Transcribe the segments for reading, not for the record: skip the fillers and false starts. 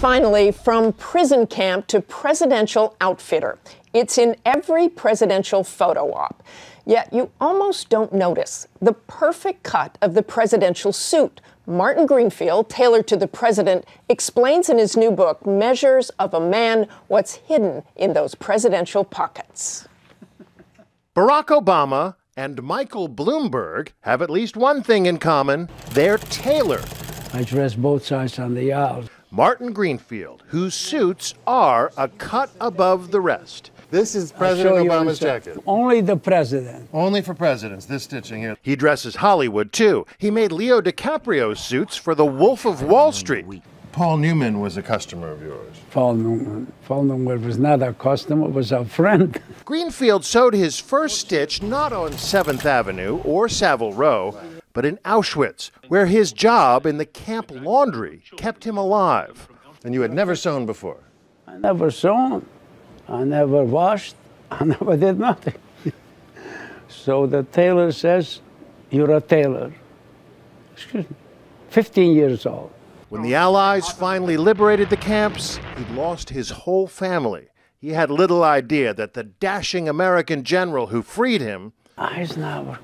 finally, from prison camp to presidential outfitter. It's in every presidential photo op. Yet you almost don't notice the perfect cut of the presidential suit. Martin Greenfield, tailored to the president, explains in his new book, Measures of a Man, what's hidden in those presidential pockets. Barack Obama and Michael Bloomberg have at least one thing in common. They're tailored. I dress both sides on the aisle. Martin Greenfield, whose suits are a cut above the rest. This is President Obama's jacket. Only the president. Only for presidents, this stitching here. He dresses Hollywood, too. He made Leo DiCaprio's suits for The Wolf of Wall Street. Paul Newman was a customer of yours. Paul Newman was not a customer, was a friend. Greenfield sewed his first stitch not on 7th Avenue or Savile Row, but in Auschwitz, where his job in the camp laundry kept him alive. And you had never sewn before? I never sewn. I never washed. I never did nothing. So the tailor says, "You're a tailor." Excuse me. 15 years old. When the Allies finally liberated the camps, he'd lost his whole family. He had little idea that the dashing American general who freed him, Eisenhower,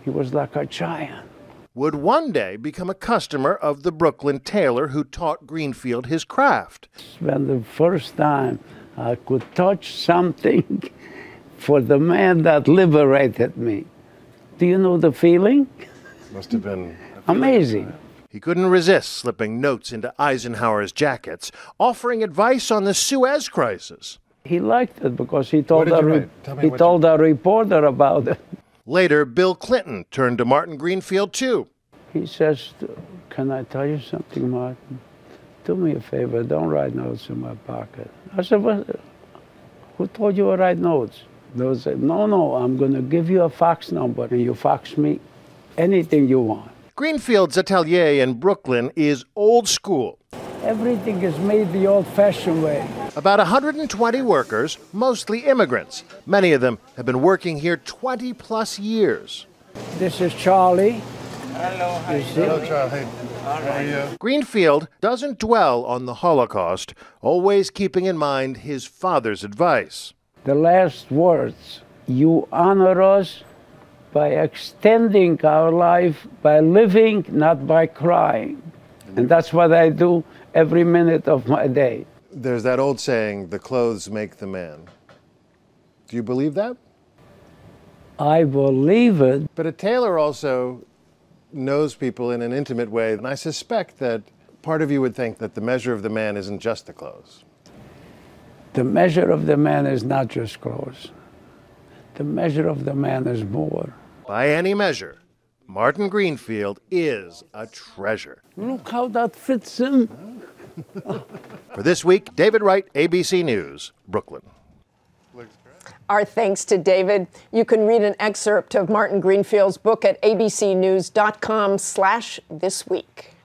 he was like a giant. Would one day become a customer of the Brooklyn tailor who taught Greenfield his craft. When the first time I could touch something for the man that liberated me. Do you know the feeling? Must have been amazing. He couldn't resist slipping notes into Eisenhower's jackets, offering advice on the Suez Crisis. He liked it because he told a reporter about it. Later, Bill Clinton turned to Martin Greenfield, too. He says, "Can I tell you something, Martin? Do me a favor, don't write notes in my pocket." I said, "Well, who told you to write notes?" They said, no, I'm going to give you a fax number, and you fax me anything you want. Greenfield's atelier in Brooklyn is old school. Everything is made the old-fashioned way. About 120 workers, mostly immigrants. Many of them have been working here 20-plus years. This is Charlie. Hello, hello, Charlie. How are you? Greenfield doesn't dwell on the Holocaust, always keeping in mind his father's advice. The last words, "You honor us by extending our life, by living, not by crying." And that's what I do every minute of my day. There's that old saying, the clothes make the man. Do you believe that? I believe it. But a tailor also knows people in an intimate way, and I suspect that part of you would think that the measure of the man isn't just the clothes. The measure of the man is not just clothes. The measure of the man is more. By any measure, Martin Greenfield is a treasure. Look how that fits him. For this week, David Wright, ABC News, Brooklyn. Our thanks to David. You can read an excerpt of Martin Greenfield's book at abcnews.com/thisweek.